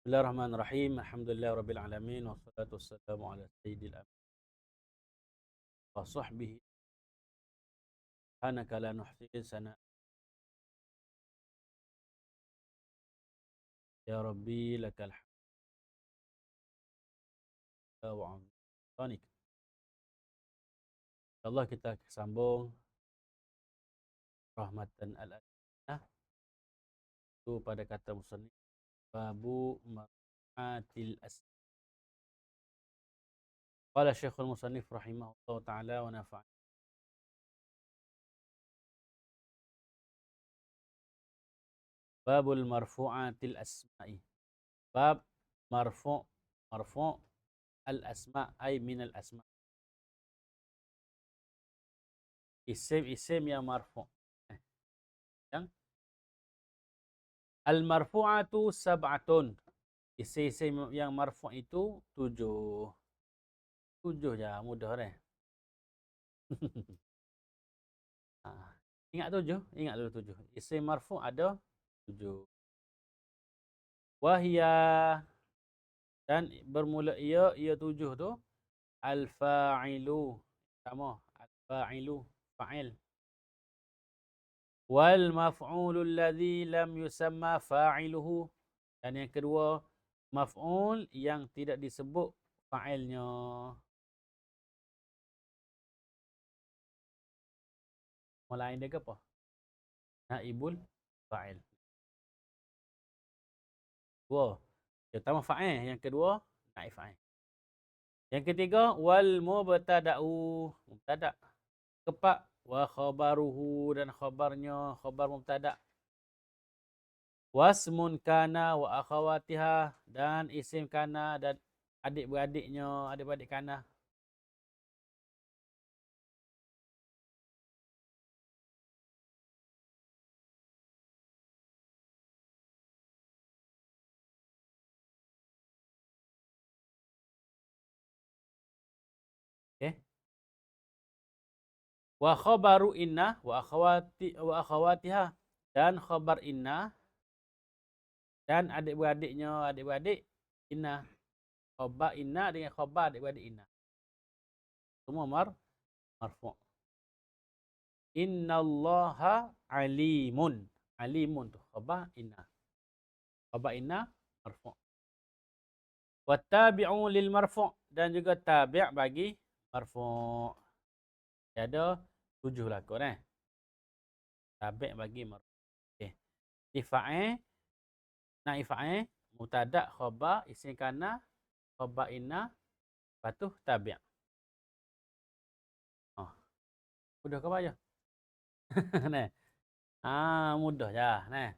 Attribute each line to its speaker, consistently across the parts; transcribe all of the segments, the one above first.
Speaker 1: Bismillahirrahmanirrahim. Alhamdulillahirabbil alamin wassalatu wassalamu ala sayyidil anbiya'i wa sahbihi subhanaka la nuhsi sana ya rabbi lakal hamdu wa azzanik. InsyaAllah kita sambung rahmatan al-alamah itu pada kata musannif babu mar'atil asma. Qala Syekhul Musannif rahimahullah taala wa nafa'ana babul marfu'atil asma'i. Bab marfu' al-asma' ay min al-asma'. Isim-isim yang marfu'. Yang al-marfu'atu sab'atun. Isim-isim yang marfu' itu 7. 7 je, mudah deh. Ingat 7? Ingat dulu 7. Isim marfu' ada 7. Wahya, dan bermula ia 7 tu al-fa'ilu. Sama, al-fa'ilu, fa'il. Wal maf'ulu alladhi lam yusamma fa'iluhu. Dan yang kedua, maf'ul yang tidak disebut fa'ilnya. Lain dia ke apa? Naibul fa'il. Dua. Yang pertama fa'il, yang kedua naib fa'il. Yang ketiga wal mubtada'u, mubtada'. Keempat wa khabaruhu, dan khabarnya, khabar mubtada'. Wasmun kana wa akhawatiha, dan isim kana dan adik-beradiknya, adik-beradik kana. Okey. Wa khabaru inna wa akhawatiha, dan khabar inna dan adik-beradiknya, adik-beradik inna. Khabar inna dengan khabar adik-beradik inna. Semua marfu'. Innallaha alimun. Alimun tu khabar inna. Khabar inna marfu'. Wattabi'u lil marfu', dan juga tabi' bagi marfu'. Ada 7 lah kot Tabi' bagi marfu'. Okey. Ifa'il, naib fa'il, mubtada', khabar, isim kana, khabar inna, lepas tu tabi'. Mudah ke apa je? Nah. Mudah je nah.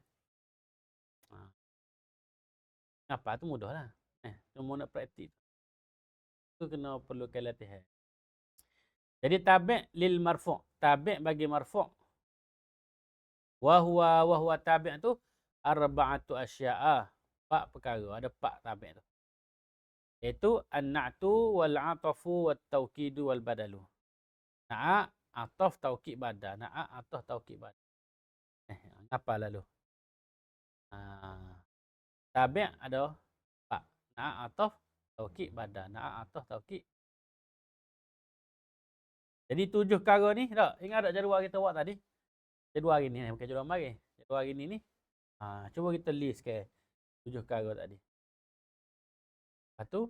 Speaker 1: Apa tu mudah lah. Cuma nak praktik. Tu kena perlukan latihan. Jadi tabi' lil marfu'. Tabi' bagi marfu'. Wa huwa tabi' tu arba'atu asya'a. 4 perkara. Ada 4 tabi' tu. Iaitu an-na'tu wal 'atafu wat taukidu wal badalu. Na'a, ataf, taukid, badal. Na'a, ataf, taukid, badal. Apa lalu? Tabi' ada 4. Na'a, ataf, taukid, badal. Na'a, ataf, taukid. Jadi 7 perkara ni, tak? Ingat tak jadual kita buat tadi? Jadual hari ni, bukan jadual mari. Jadual hari ni. Cuba kita list ke 7 perkara tadi. Lepas tu,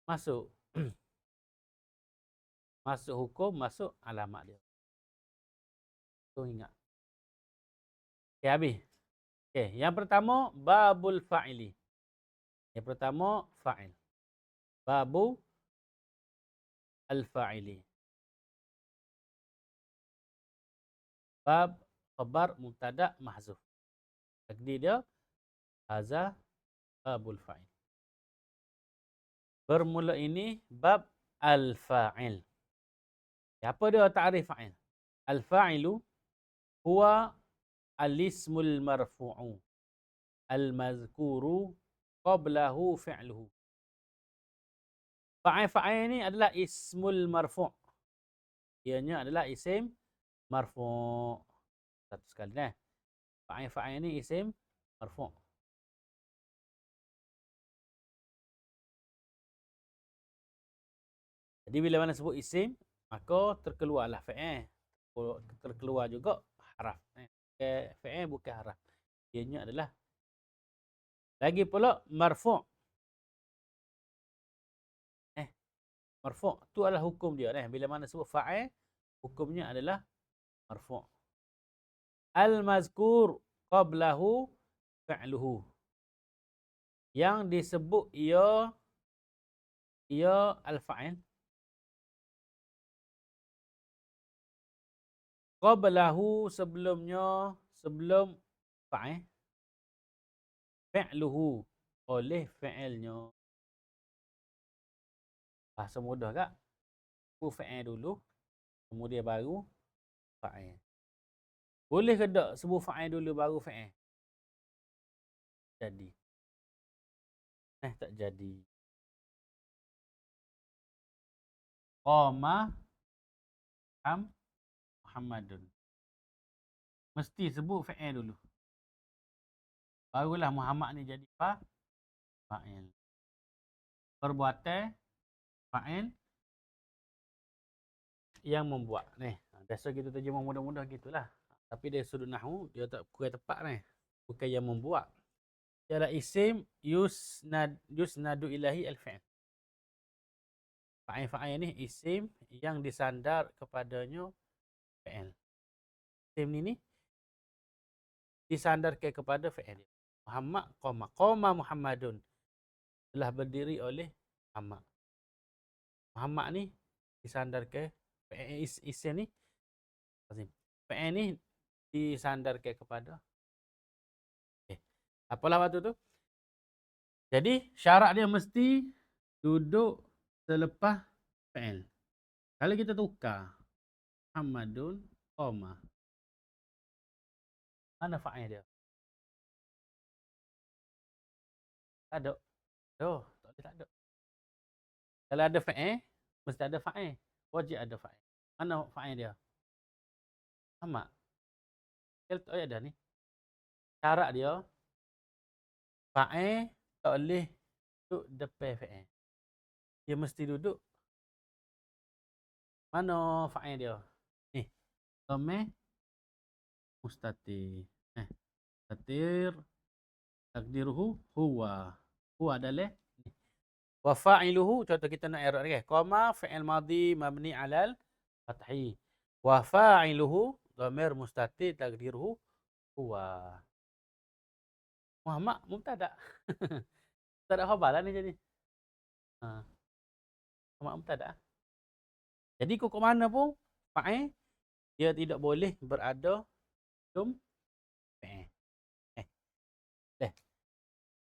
Speaker 1: masuk. Masuk hukum, masuk alamat dia. Tu ingat. Okey, habis. Okey, yang pertama, babul fa'ili. Yang pertama, fa'il. Babu al-fa'ili. Bab, khabar, mubtada', mahzuf. Takdir dia, haza babul fa'il. Bermula ini, bab al-fa'il. Apa dia ta'rif fa'il? Al-fa'ilu huwa al-ismul marfu'u al-mazkuru qablahu fi'luhu. Fa'il ni adalah ismul marfu'. Ianya adalah isim marfu'. Satu sekali Fa'il ni isim marfu'. Jadi bila mana sebut isim, maka terkeluarlah fi'il. Terkeluar juga haraf. Fi'il bukan haraf. Ianya adalah. Lagi pula marfu'. Marfu' tu adalah hukum dia. Bila mana sebut fa'il, hukumnya adalah marfu'. Al-mazkur qablahu fi'luhu. Yang disebut ia al-fa'il. Qablahu sebelum fa'il. Fi'luhu oleh fi'ilnya. Bahasa mudah tak? Fi'il dulu, kemudian baru fa'il. Boleh ke tak sebut fa'il dulu baru fi'il? Jadi. Tak jadi. Qama Muhammadun. Mesti sebut fi'il dulu. Barulah Muhammad ni jadi fa'il. Perbuatan fa'il yang membuat. Biasa kita terjemah mudah-mudah gitulah. Tapi dari sudut nahwu dia tak kurang tepat ni. Bukan yang membuat. Dia adalah isim yusnadu ilahi al-fi'il. Fa'il ni isim yang disandar kepadanya fi'il. Isim ni disandarkan kepada fi'il. Muhammad qama. Qama Muhammadun. Telah berdiri oleh Muhammad. Muhammad ni disandarkan isim ni. Fi'il ni disandarkan kepada. Apalah waktu tu? Jadi syarat dia mesti duduk selepas fi'il. Kalau kita tukar Muhammadun qama. Mana fa'il dia? Tak ada. Tak ada. Kalau ada fi'il, mesti ada fa'il. Wajib ada fa'il. Mana fa'il dia? Muhammad. Kita tak ada ni. Syarat dia fa'il tak boleh duduk depan fi'il. Dia mesti duduk. Mana fa'il dia? Ni. Dhamir mustatir. Mustatir. Takdiruhu huwa. Huwa adalah ni. Wa fa'iluhu, contoh kita nak i'rab ni. Qama fi'il madhi mabni 'alal fathi. Wa fa'iluhu dhamir mustatir takdiruhu huwa. Muhammad mubtada. Tak ada khabar lah ni jadi. Muhammad mubtada. Jadi kok mana pun fa'il dia tidak boleh berada sebelum fi'il.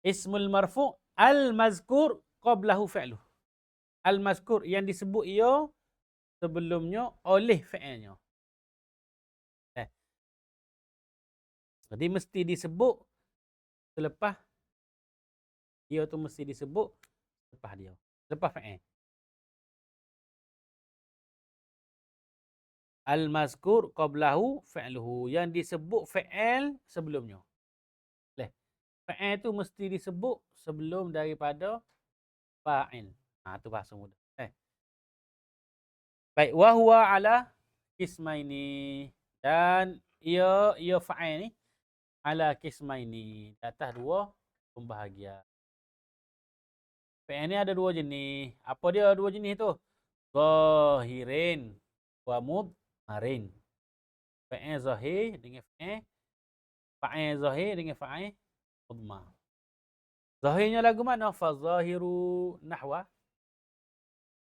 Speaker 1: Ismul marfu' al-mazkur qablahu fi'luh. Al-mazkur yang disebut ia sebelumnya oleh fi'ilnya. Jadi mesti disebut selepas dia tu mesti disebut selepas dia. Selepas fi'il. Al-mazkur qablahu fi'luhu. Yang disebut fi'il sebelumnya. Fa'il tu mesti disebut sebelum daripada fa'il. Tu bahasa mudah. Baik, wa huwa ala qismaini. Dan ia fa'il ni ala qismaini. Di atas dua pembahagian. Fa'il ni ada dua jenis. Apa dia dua jenis tu? Zahirin wa mudmarin. Fa'il zahir dengan fa'il zahir dengan fa'il mudmar. Zahirnya lagu mana? Fa zahiru nahwa.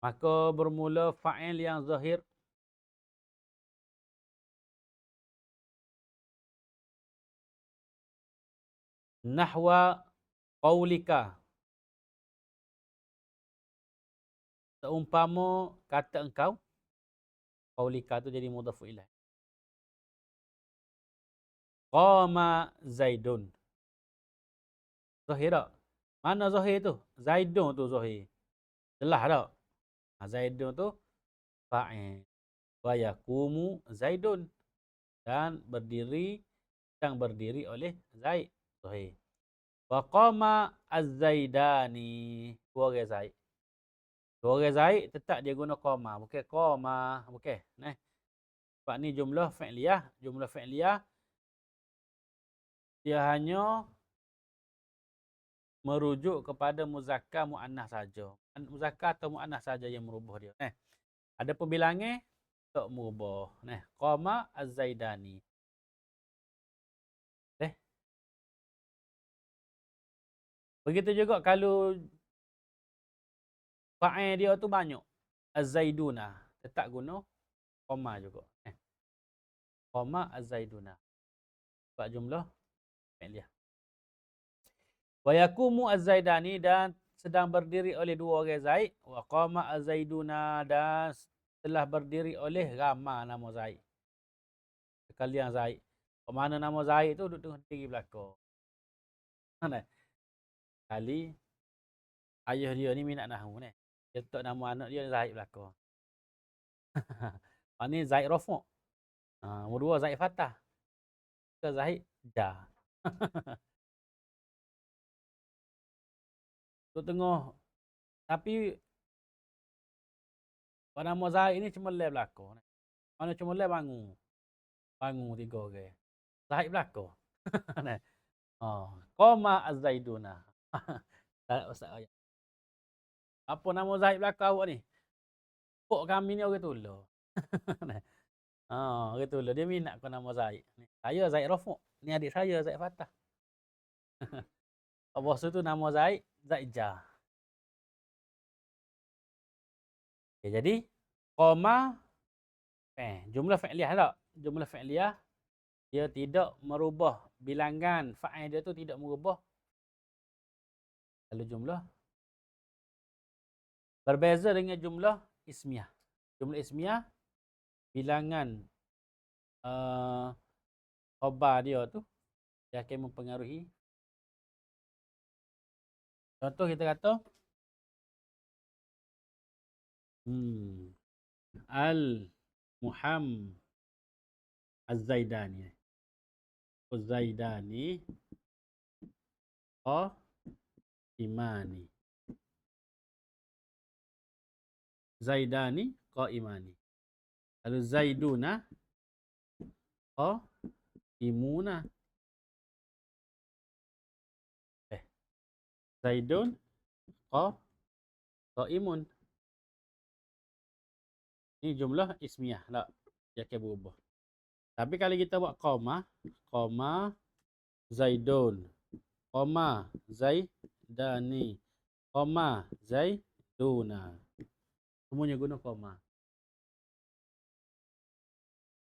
Speaker 1: Maka bermula fa'il yang zahir. Nahwa qaulika. Seumpama kata engkau. Qaulika tu jadi mudhafu ilaih. Qama Zaidun. Zahir tak? Mana zahir tu? Zaidun tu zahir. Jelas tak? Zaidun tu fa'il. Wa yaqumu Zaidun. Dan berdiri oleh Zaid. Zahir. Wa qama az-Zaidani. Dua orang Zaid. Dua orang zaid tetap dia guna koma, bukan koma, bukan. Nah. Sebab ni jumlah fi'liyah, jumlah fi'liyah dia hanya merujuk kepada muzakkar muannas saja. Muzakkar atau muannas saja yang merubah dia. Ada pembilangan tak merubah. Qama az-Zaidani. Begitu juga kalau fa'il dia tu banyak. Az-Zaiduna. Tetap guna qama juga. Qama az-Zaiduna. Sebab jumlah fi'liyah. Wa yakumu az-Zaidani dan sedang berdiri oleh dua orang Zaid. Wa qama az-Zaiduna dan telah berdiri oleh ramai nama Zaid. Sekalian Zaid. Mana nama Zaid tu duduk tinggi belakang. Kali ayah dia ni minat nahu ni. Dia letak nama anak dia Zaid belakang. Ni Zaid Rafu'. Nombor dua Zaid Fatah. Ke Zaid Ja. Tu tengah. Tapi nama Zaid ni cemerlang belakang. Mana cemerlang bangun. Bangun tiga orang. Zaid belakang. Qama az-Zaiduna. Ustaz ayat. Apa nama Zaid belakang awak ni? Pok kami ni orang Tula. Orang Tula. Dia minat kau nama Zaid. Saya Zaid Rafu'. Ni adik saya Zaid Fatah. Bos tu nama Zaid, Zaid Ja. Okay, jadi qama jumlah fi'liyah tak? Jumlah fi'liyah dia tidak merubah bilangan fa'il dia tu tidak merubah. Kalau jumlah berbeza dengan jumlah ismiyah. Jumlah ismiyah bilangan khabar dia tu dia akan mempengaruhi. Contoh kita kata al-Muhammad az-Zaidani. Az-Zaidani qa'imani. Zaidani qa'imani. Lalu Zaiduna qa'imuna. Zaidun qa'imun. Ini jumlah ismiyah tak? Dia akan berubah. Tapi kalau kita buat qama Zaidun, qama Zaidani, qama Zaiduna. Semuanya guna qama.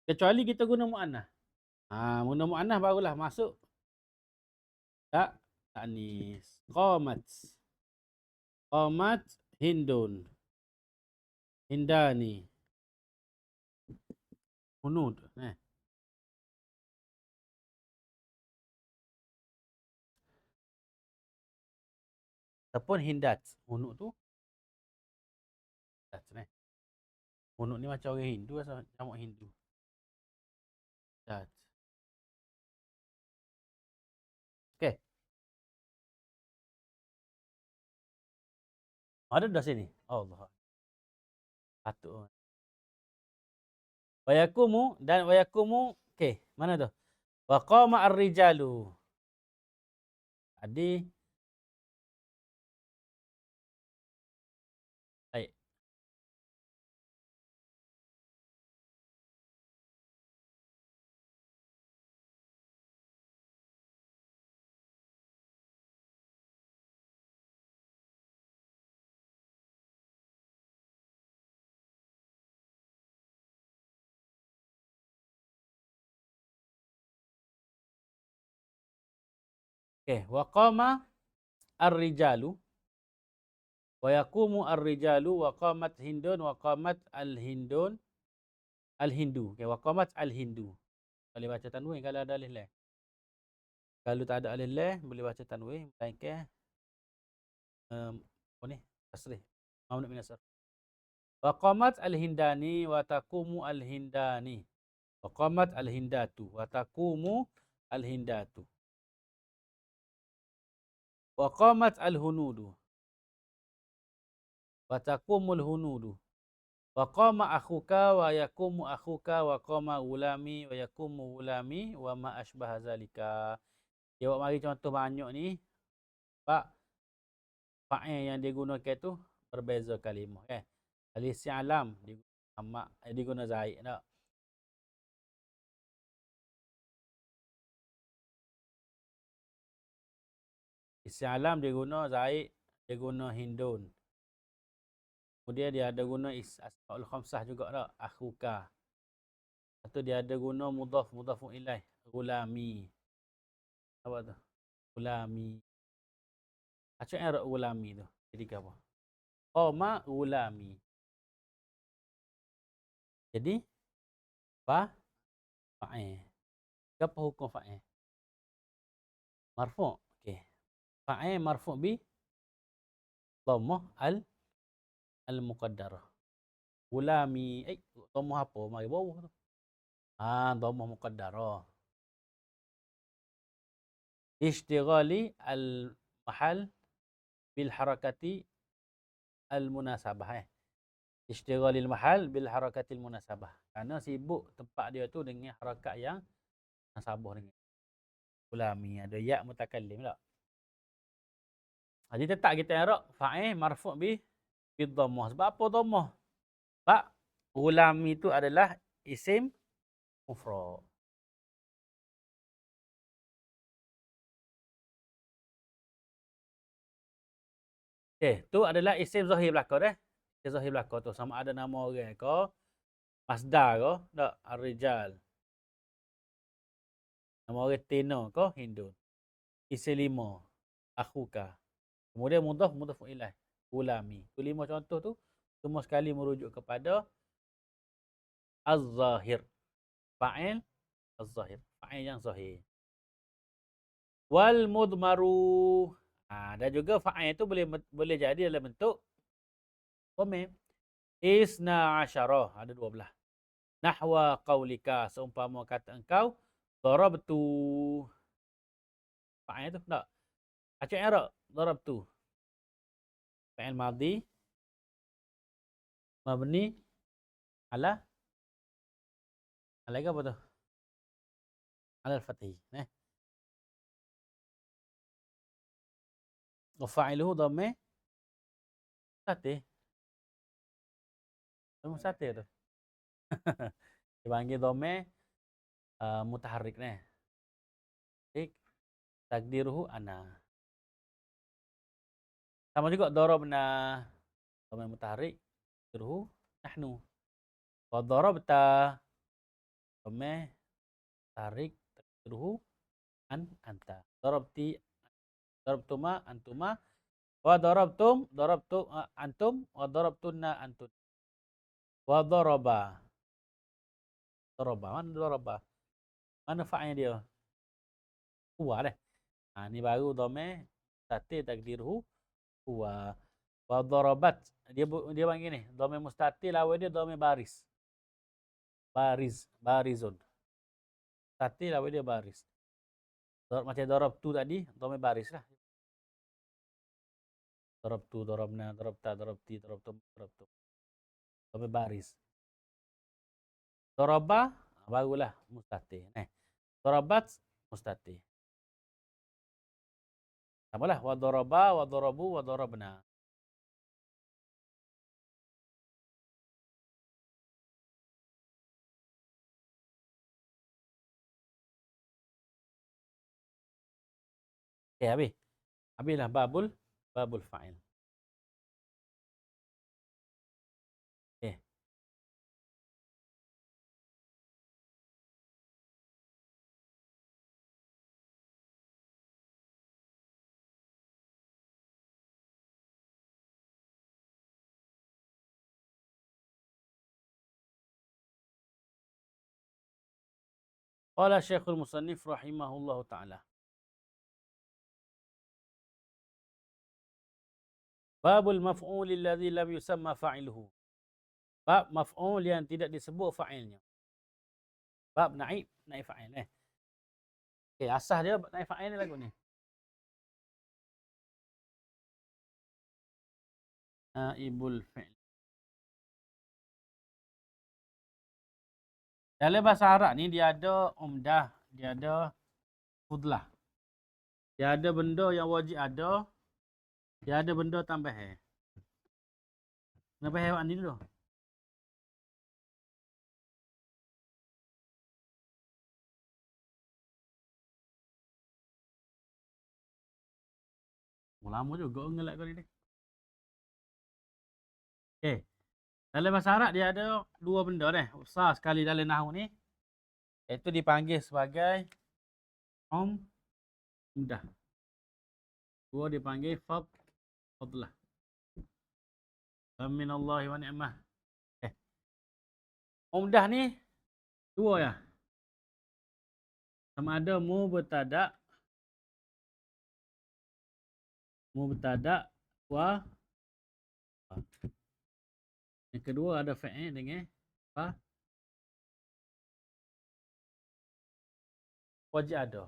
Speaker 1: Kecuali kita guna mu'annah. Guna mu'annah barulah masuk tak ta'nis. Qamat Hindun. Hindani. Hunud. Ataupun Hindat. Hunud tu. Hunud ni macam orang Hindu atau jamak Hindu. Okay. Ada dah sini. Allah. Patut. Wayakumu dan wayakumu. Okay. Mana tu? Wa qama ar-rijalu. Tadi. Baik. Okay. Wa qama ar-rijalu. Wa yaqumu ar-rijalu wa qamat Hindun wa qamat al-Hindun. Al-Hindu. Okay. Wa qamat al-Hindu. Boleh baca tanwin kalau ada alif lam. Kalau tak ada alif lam, boleh baca tanwin. Melainkan apa ni? Tasrih. Mamnu min as-sarf. Wa qamat al-Hindani wa taqumu al-Hindani. Wa qamat al-Hindatu wa taqumu al-Hindatu. Wa qamat al-Hunudu. wa taqumul hunudu. Wa qama akhuka wa yaqumu akhuka wa qama gulami wa yaqumu gulami wa ma asbaha zalika. Dia buat mari contoh banyak ni. Pak fa'il yang digunakan tu berbeza kalimah kan. Alif si'alam diguna zaid tak. Si'alam dia guna zaid, dia guna hindun. Kemudian dia ada guna asmaul khamsah juga tak, akhuka. Lepas tu dia ada guna mudhafun ilaih, gulami. Apa tu? Gulami. Macam mana gulami tu? Jadi apa? Qama gulami. Jadi fa'il. Apa hukum fa'il? Marfu'. Okey. Fa'il marfu' bi dhammah al-muqaddarah. Gulami. Dhammah apa? Mari bawah tu. Dhammah muqaddarah. Ishtighali al-mahal bil harakati al-munasabah. Ishtighali al-mahal bil harakati al-munasabah. Kerana sibuk tempat dia tu dengan harakat yang munasabah dengan gulami. Ada ya' mutakallim tak? Jadi tetap kita i'rab fa'il marfu' bi dhammah. Sebab apa dhammah? Sebab gulami itu adalah isim mufrad. Okey, tu adalah isim zahir belaka dah. Isim zahir belaka tu sama ada nama orang ke, masdar ke, tak, ar-rijal. Nama orang Tina ke, Hindun. Isim lima, akhuka. Kemudian mudhafun ilaih, gulami. Tu 5 contoh tu semua sekali merujuk kepada az-zahir. Fa'il az-zahir. Fa'il yang zahir. Wal mudmaru. Dan juga fa'il itu boleh jadi dalam bentuk dhamir. Isna asyarah. Ada 12. Nahwa qaulika. Seumpama kata engkau. Darabtu. Fa'il itu tak? Acuk i'rab. Darabtu. Fa'il madhi. Mabni. Ala apa tu? Ala al-fathi. Wafa'iluhu dhamir mustatih. Mustatih tu. Dipanggil dhamir mutaharrik ni. Takdiruhu ana. Sama juga darabna. Dhamir mutaharrik. Takdiruhu nahnu. Wa darabta. Dhamir mutaharrik. Takdiruhu anta. Darabtuma antuma. Wa darabtum antum wa darabtunna antun. Wa daraba. Mana daraba? Mana fa'ilnya dia? Huwa dah. Ni baru dhamir mustatir takdiruhu huwa. Wa darabat. Dia panggil ni, dhamir mustatir lawan dia dhamir baris. Barizun. Mustatir lawan dia baris. Macam darabtu tadi, dhamir baris lah. Darabtu, darabna, darabta, darabti, darabtum, darabtum. Dhamir baris. Daraba, barulah mustatir. Darabat, mustatir. Samalah. Wa daraba, wa darabu, wa darabna. Okey, habislah babul fa'il. Okey. Qala Syekhul Musannif rahimahullahu ta'ala. Babul maf'ul alladhi lam yusamma fa'iluhu. Bab maf'ul yang tidak disebut fa'ilnya. Bab naib fa'il. Okey, asas dia naib fa'il ni lagu ni. naibul fi'l. Dalam bahasa Arab ni dia ada umdah, dia ada fudlah. Dia ada benda yang wajib ada, dia ada benda tambahan. Kenapa hewan ni dulu? Lama juga ngelak kau ni. Okey. Dalam bahasa Arab dia ada dua benda dah. Besar sekali dalam nahwu ni. Itu dipanggil sebagai umdah. Dua dipanggil fadlah. Aminallahi wa ni'mah. Umdah ni dua ya. Sama ada mubtada wa yang kedua ada fa'il dengan fa wajib ada.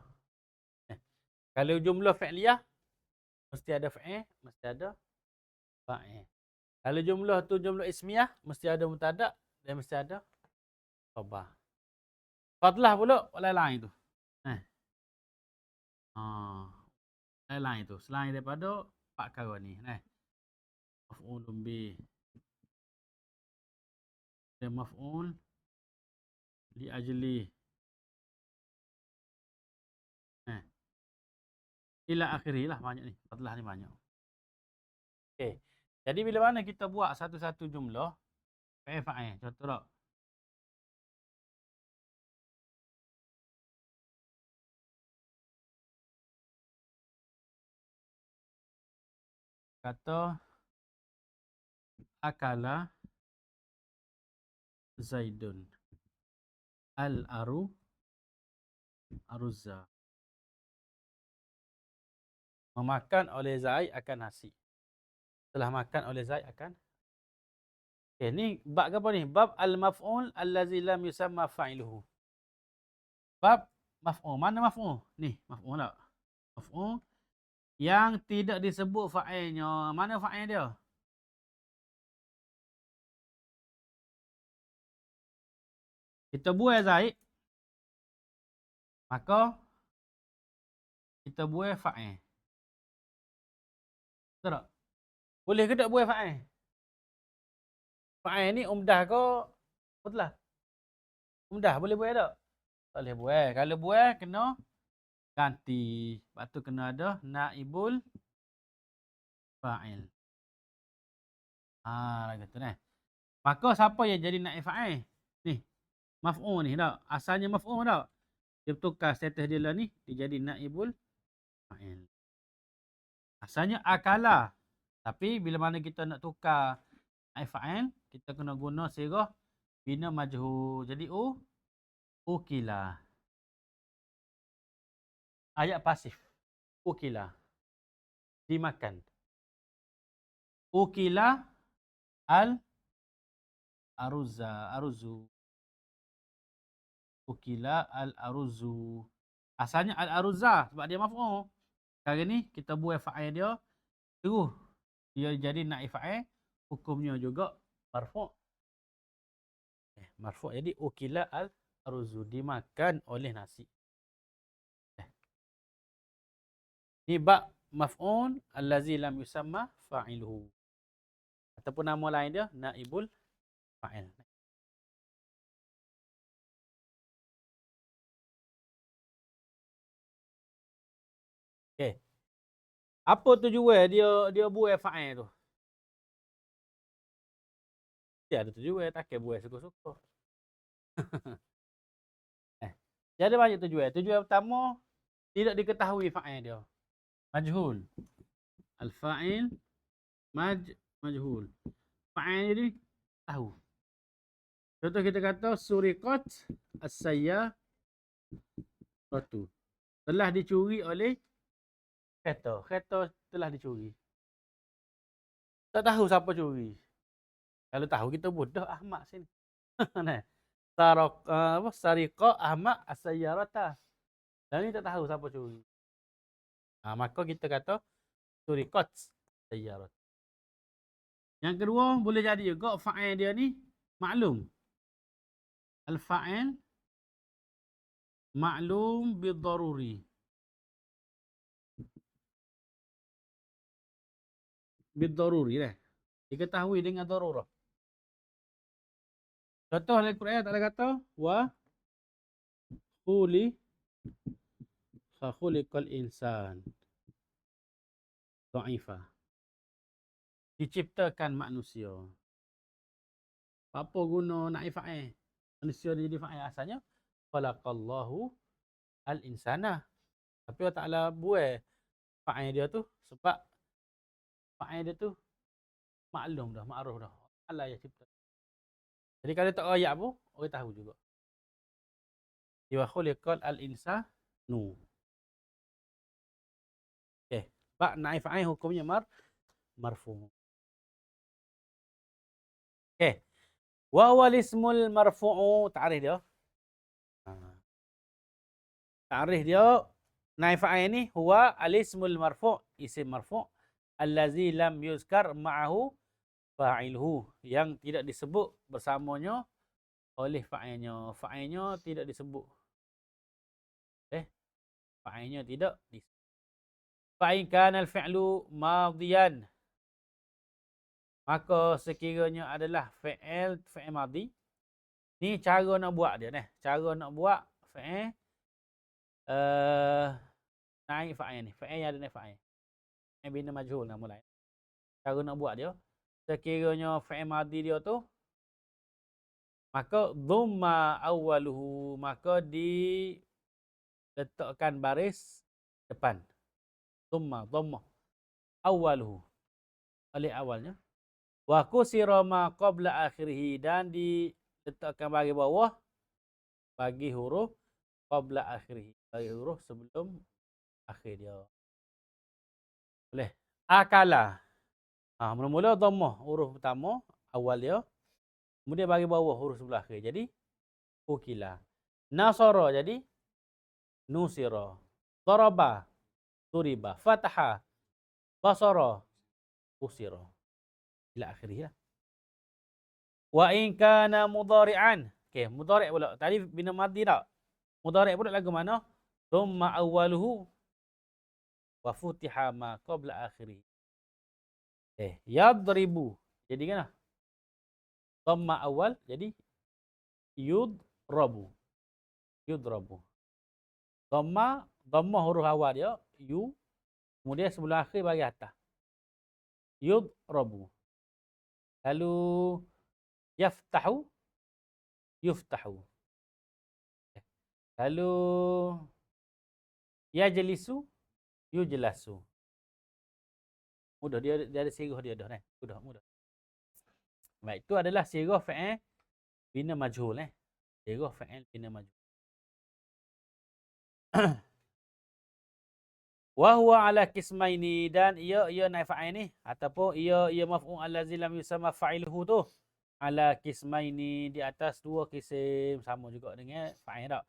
Speaker 1: Kalau jumlah fi'liyah mesti ada fa'il, mesti ada fa'il. Kalau jumlah tu jumlah ismiyah mesti ada mubtada dan mesti ada khabar. Fadlah pula lain-lain tu. Lain-lain tu. Selain daripada 4 perkara ni. Maf'ulun bih. Dan maf'ul li ajli. Ila akhirih lah banyak ni. Fadlah ni banyak. Okey. Jadi bila mana kita buat satu-satu jumlah, fa'il. Contoh tak? Kata akala Zaidun aruzza. Memakan oleh Zaid akan nasi. Setelah makan oleh Zaid akan. Ni bab apa ni? Bab al-maf'ul allazi lam yusamma fa'iluhu. Bab maf'ul. Mana maf'ul? Ni, maf'ul tak? Maf'ul yang tidak disebut fa'ilnya. Mana fa'il dia? Kita buai Zaid, maka kita buai fa'il. Betul tak? Boleh ke tak buai fa'il? Fa'il ni umdah ke fadlah? Umdah boleh buai tak? Tak boleh buai. Kalau buai kena ganti. Lepas tu kena ada naibul fa'il. Gitu ni. Maka siapa yang jadi naib fa'il? Ni. Maf'ul ni tak? Asalnya maf'ul tak? Dia tukar status dia lah ni. Dia jadi naibul fa'il. Asalnya akala. Tapi bila mana kita nak tukar naib fa'il, kita kena guna sirah bina majhul. Jadi ukila. Ayat pasif. Ukila. Dimakan. Ukila aruzu. Ukila aruzu. Asalnya al-aruzah sebab dia maf'ul. Sekarang ni kita buat fa'il dia terus dia jadi naib fa'il, hukumnya juga marfu'. Marfu' jadi ukila al-arzu, dimakan oleh nasi. Ni bab maf'ul allazi lam yusamma fa'iluhu. Ataupun nama lain dia naibul fa'il. Okey. Apa tujuan dia buat fa'il tu? Dia ada tujuan, takkan buat suka-suka. Dia ada banyak tujuan. Tujuan pertama, tidak diketahui fa'il dia. Majhul. Al-fa'il majhul. Fa'il ni tahu. Contoh kita kata suriqat as-sayyaratu. Telah dicuri oleh kereta. Kereta telah dicuri. Tak tahu siapa curi. Kalau tahu kita bodoh Ahmad sini. Nah. Sariqa Ahmad as-sayyarata. Dan ni tak tahu siapa curi. Maka kita kata suriqat sayyarat. Yang kedua boleh jadi juga fa'il dia ni maklum. Al-fa'il maklum bidaruri. Bidaruri lah. Diketahui dengan darurah. Contoh dalam Quran tak ada kata wa khuliqal insan dha'ifa. Diciptakan manusia. Apa guna nak fa'il? Manusia dia jadi fa'il asalnya khalaqallahu al-insana. Tapi Allah Ta'ala buat fa'il dia tu sebab fa'il dia tu maklum dah, ma'ruf dah. Allah yang cipta. Jadi kalau tak ayat pun orang tahu juga. Wa khuliqal al-insanu. Okey. Bab naif fa'il hukumnya marfu'. Okey. Wa wal ismul marfu'u, ta'rif dia. Ta'rif dia naif fa'il ni huwa al-ismul marfu', isim marfu' allazi lam yuzkar ma'ahu fa'iluhu, yang tidak disebut bersamanya oleh fa'ilnya. Fa'ilnya tidak disebut. Fa'ilnya tidak disebut. Fa'in kana al-fi'lu madiyan, maka sekiranya adalah fi'il madi. Ni cara nak buat dia ni. Cara nak buat fi'il naik fa'il ni. Fi'il yang ada naik fa'il. Bina majhul nama lain. Cara nak buat dia, sekiranya fi'il madi dia tu, maka dhamma awwaluhu, maka diletakkan baris depan. Dhamma awwaluhu, alif awalnya. Wa kusira ma qabla akhirih, dan diletakkan bagi bawah bagi huruf qabla akhirih, bagi huruf sebelum akhir dia. Boleh. Akala. Mula-mula dhammah huruf pertama awal dia, kemudian bagi bawah huruf sebelah akhir. Jadi ukila. Nasara jadi nusira. Daraba duriba. Fataha basara usira. Ila akhirih lah. Wa in kana mudhari'an. Okey, mudhari' pula. Tadi bina madhi tak? Mudhari' pula lagu mana? Thumma awwaluhu wa futiha ma qabla akhirih. Yadribu. Jadi kan? Dhamma awal jadi yudrabu. Yudrabu. Dhamma huruf awal dia yu, kemudian sebelah akhir bagi atas. Yudrabu. Lalu yaftahu, yuftahu. Lalu yajlisu, yujlasu. Mudah, dia ada sirah dia dah. Mudah. Baik, itu adalah sirah fi'il bina majhul. Sirah fi'il bina majhul. Wa huwa ala qismaini, dan ia naif fa'il ni ataupun ia maf'ul allazi lam yusamma fa'iluhu tu ala qismaini, di atas dua kisim, sama juga dengan fa'il tak.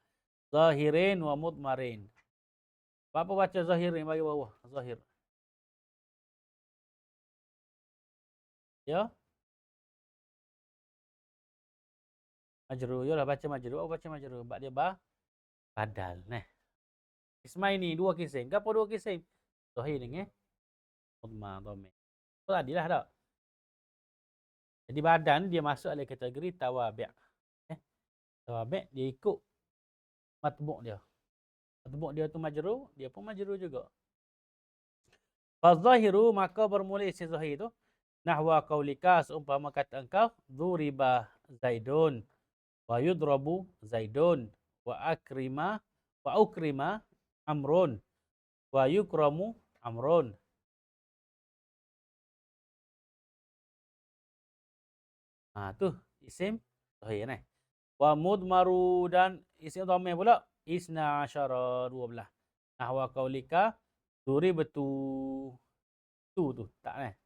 Speaker 1: Zahirin wa mudmarin. Apa baca zahirin bagi bawah? Zahir. Ya. Majrur. Yalah baca majrur. Apa baca majrur? Sebab dia badal. Qismaini dua kisim. Kenapa dua kisim? Zahir dengan mudmar dhamir. Tadilah tak? Jadi badan dia masuk dalam kategori tawabi'. Tawabi' dia ikut matbu' dia. Matbu' dia tu majrur, dia pun majrur juga. Fazahiru, maka bermula isi zahir tu nahwa qaulika, seumpama kata engkau dzuriba zaidun wa yudrabu zaidun wa ukrima amrun wa yukramu amrun. Tu isim zahir ni. Wa mudmaru, dan isim dhamir pula isna asyara 12. Nahwa qaulika duribtu tu tak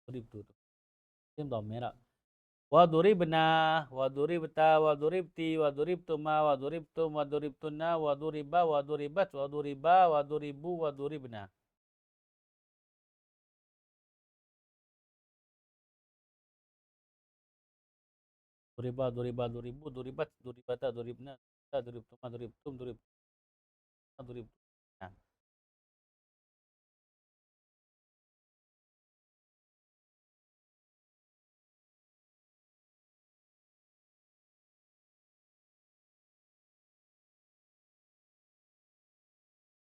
Speaker 1: duribtu tu. Isim dhamir tak. Wa duribna wa duribta wa duribti wa duribtuma wa duribtum wa duribtunna wa duriba wa duribat wa duriba wa duribu wa duribna. Duriba, duriba, duribu, duribat, duribata, duribna, duribtuma, duribtum, durib. Nah.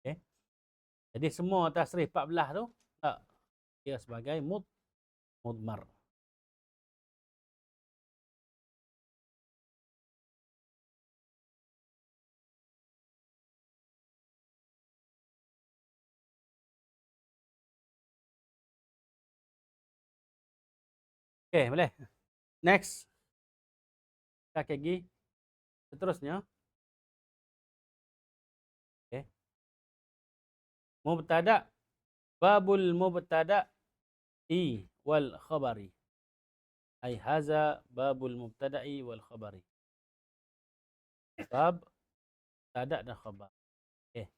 Speaker 1: Okay. Jadi semua tasrif 14 tu tak dia sebagai mudmar. Okey, boleh. Next. Kita lagi seterusnya. Okey. Mubtada, babul mubtada wal khabari. Ai haza babul mubtada'i wal khabari. Bab mubtada dan khabar. Okey.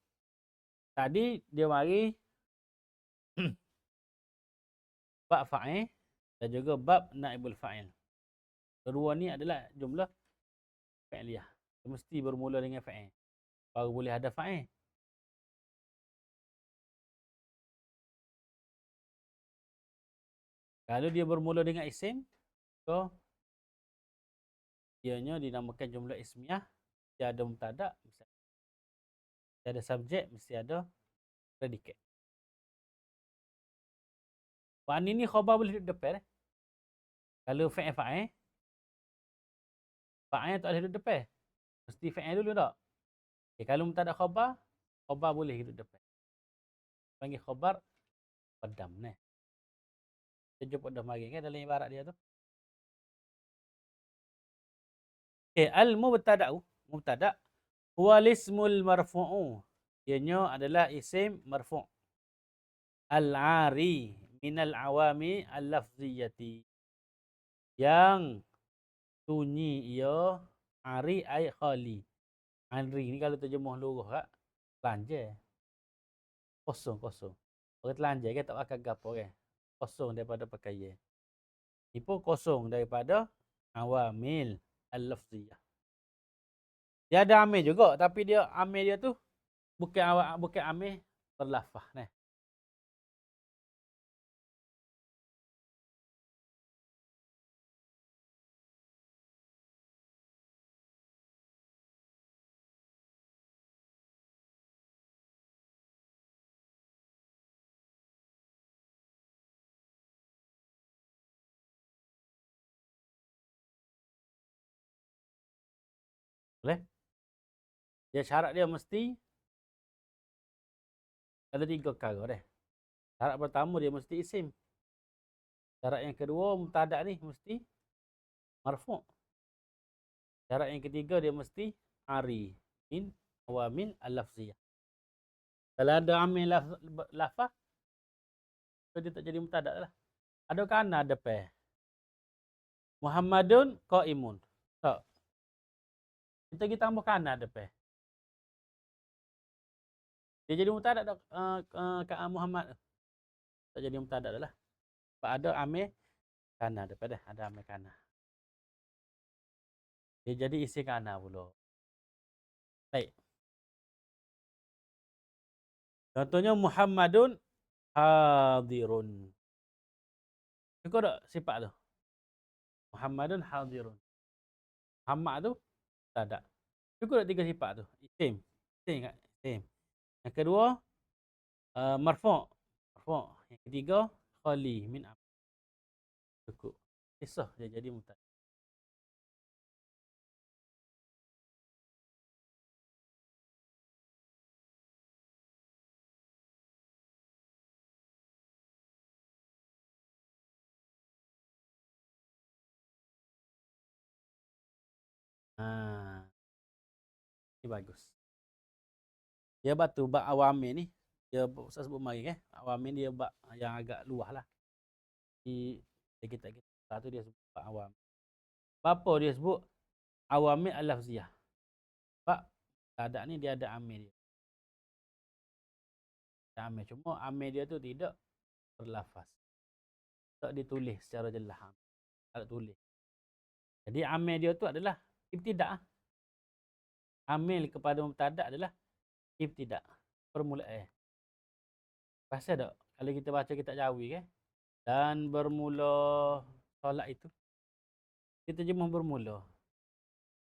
Speaker 1: Tadi dia mari bab fa'il dan juga bab naibul fa'il. Kedua ni adalah jumlah fi'liyah. Mesti bermula dengan fa'il. Baru boleh ada fa'il. Kalau dia bermula dengan isim, so ianya dinamakan jumlah ismiyah. Mesti ada mubtada, mesti ada subjek, mesti ada predikat. Fa'il ni khabar boleh duduk depan. Kalau fa'il, fa'il tak boleh duduk depan. Mesti fa'il dulu tak? Okay, kalau mubtada khabar boleh duduk depan. Panggil khabar qaddam ni. Kita jumpa dah mari kan dalam ibarat dia tu. Okay, al-mubtada'u, mubtada' huwa ismul marfu'u. Ianya adalah isim marfu'. Al-'ari minal awami al-lafziyati. Yang sunyi ia ari ai khali. Ari ni kalau terjemah luruh kak, telanjang. Kosong. Orang telanjang kan tak pakai gapo kan. Kosong daripada pakaian. Ini pun kosong daripada awamil al-lafziyah. Dia ada amil juga, tapi dia amil dia tu bukan amil berlafaz nah. Boleh? Dia syarat dia mesti ada 3 perkara dah. Syarat pertama dia mesti isim. Syarat yang kedua mubtada ni mesti marfu'. Syarat yang ketiga dia mesti ari min awamil al-lafziyah. Kalau ada amil lafaz, dia tak jadi mubtada lah. Ada kana depan. Muhammadun qaimun. Tak. Kita tambah kana depan. Dia jadi mubtada dak Muhammad. Tak jadi mubtada dah lah. Sebab ada amil kana depan dah, ada amil kana. Dia jadi isi kana pula. Baik. Contohnya Muhammadun hadirun. Cukup tak sifat tu? Muhammadun hadirun. Muhammad tu tak ada. Cukup tak 3 sifat tu? Isim. Isim kat isim. Yang kedua marfu'. Yang ketiga khali min am. Cukup. Kisah dia jadi mubtada. Ini bagus. Dia batu bab awamil ni. Dia Ustaz sebut mari kan. Awamil dia bab yang agak luas lah. Di kita tu dia sebut bab awam. Apa dia sebut awamil al-lafziyah? Sebab ada ni dia ada amil dia. Ada amil. Cuma amil dia tu tidak berlafaz. Tak ditulis secara jelas. Tak tulis. Jadi amil dia tu adalah ibtida'. Amil kepada mubtada' adalah ibtida'. Permulaan. Pasal tak? Kalau kita baca kitab Jawi kan. Dan bermula solat itu. Kita terjemah bermula.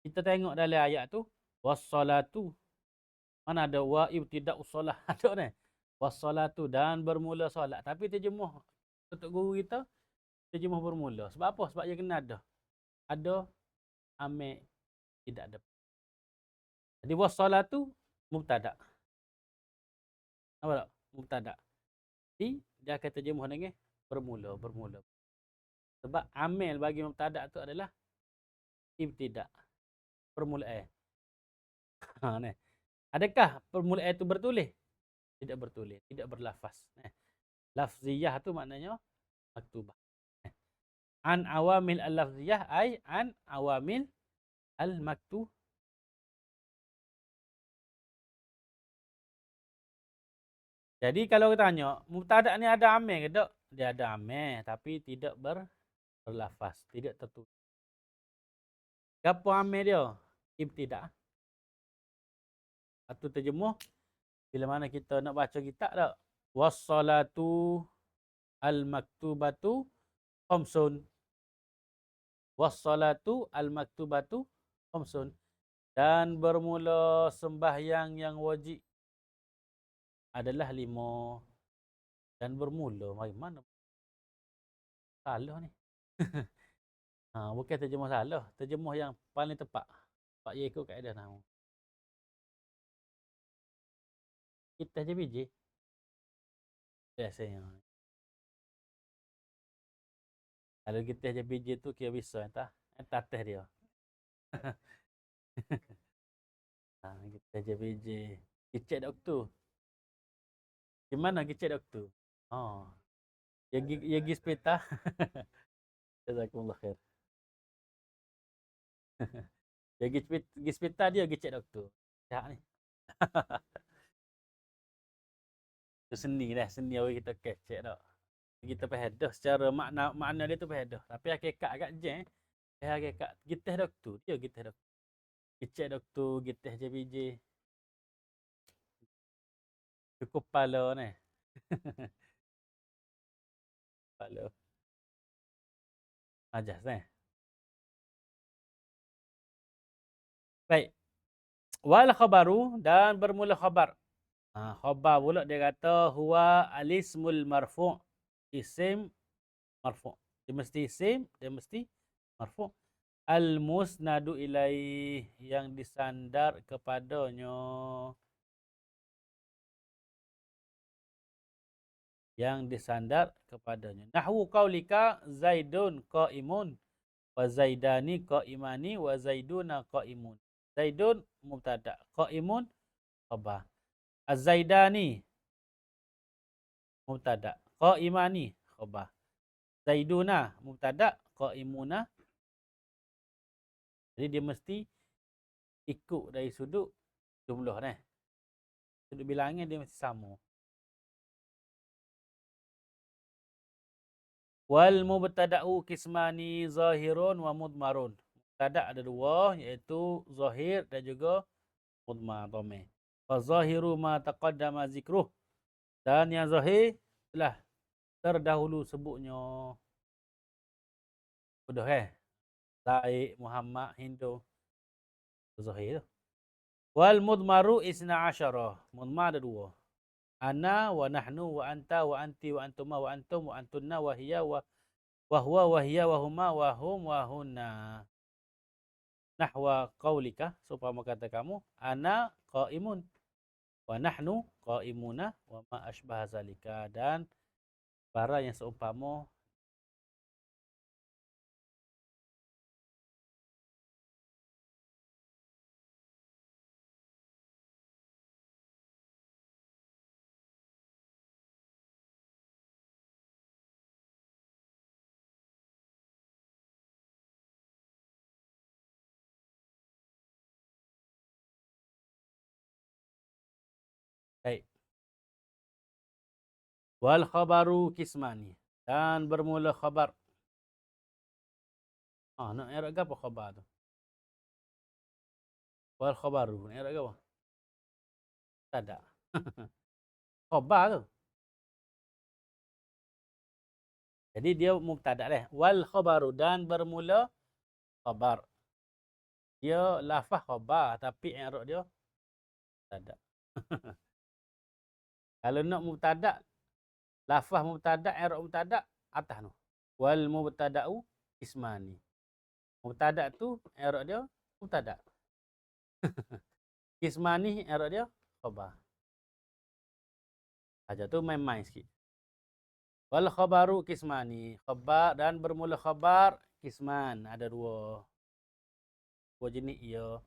Speaker 1: Kita tengok dalam ayat tu. Wassalatu. Mana ada wa ibtida'us solat. Ada ni. Wassalatu. Dan bermula solat. Tapi terjemah. Untuk guru kita. Terjemah bermula. Sebab apa? Sebab dia kena ada. Ada. Amil. Tidak ada. Jadi wassalatu. Mubtada'. Nampak tak? Mubtada'. Jadi dia akan terjemah dengan bermula. Bermula. Sebab amil bagi mubtada' tu adalah ibtida'. Permulaan. Ha, ni. Adakah permulaan itu bertulis? Tidak bertulis. Tidak berlafaz. Lafziyah tu maknanya maktubah. An awamil al-lafziyah ay an awamil al-maktub. Jadi kalau kita tanya, mubtada' ni ada amil ke tak? Dia ada amil tapi tidak berlafaz, tidak tertulis. Apa amil dia? Ibtida'. Atau terjemuh bila mana kita nak baca kitab tak? Wassalatu al-maktubatu khamsun. Wassalatu al-maktubatu khamsun. Dan bermula sembahyang yang wajib adalah 5. Dan bermula. Mari mana? Salah ni. Bukan terjemah salah. Terjemah yang paling tepat. Pak Ye ikut kaedah nama. Kita je biji. Biasanya. Kalau kita je biji tu kira bisa. Entah atas dia. Kita je biji. Kicik doktor. Gimana kicik doktor? Oh. Ya gi sepeta. Jazakumullah khair. Dia gi sepeta dia gi cek doktor. Jahat ni. Itu seni dah. Seni awal kita kecek dah. Kita pahadah secara makna dia tu pahadah. Tapi hakikat agak jen. Hakikat giteh doktor. Dia giteh doktor. Kicik doktor, giteh je biji. Cukup pala ni. Pala. Ajas ni. Baik. Wal khabaru dan bermula khabar. Khabar pula dia kata huwa alismul marfu'. Isim marfu'. Dia mesti isim, dia mesti marfu'. Al-musnadu ilaih, yang disandar kepadanya. Yang disandar kepadanya. Nahwu qaulika Zaidun qaimun wa Zaidani qaimani wa Zaiduna qaimun. Zaidun mubtada', qaimun khabar. Az-Zaidani mubtada', qaimani khabar. Zaiduna mubtada', qaimuna. Jadi dia mesti ikut dari sudut jumlah ni. Sudut bilangan dia mesti sama. Wal mubtada'u kismani zahirun wa mudmarun. Mubtada' ada 2 iaitu zahir dan juga mudmar dhamir. Fa zahiru ma taqaddama zikruh. Dan yang zahir telah terdahulu sebutnya. Sudah Zaid, Muhammad, Hindu. Zahir tu. Wal mudmaru isna asyara. Mudmar ada 2. Ana wa nahnu wa anta wa anti wa antuma wa antum wa antunna wa hiya wa huwa wa hiya wa huma wa hum wa hunna. Nahwa qaulika, supaya kata kamu, ana qaimun wa nahnu qaimuna wa ma asbah zalika, dan barang yang seumpama. Baik. Wal khabaru kismani, dan bermula khabar. Nak i'rab apa khabar tu? Wal khabaru. Nak i'rab apa? Tak ada. Khabar tu. Jadi dia mubtada dah. Wal khabaru, dan bermula khabar. Dia lafaz khabar tapi i'rab dia tak ada. Kalau nak mubtada, lafaz mubtada, i'rab mubtada atas tu. Wal mubtada'u ismani. Mubtada tu i'rab dia mubtada. Ismani i'rab dia khabar. Aja tu main-main sikit. Wal khabaru kismani. Khabar dan bermula khabar kisman. Ada dua jenis ia.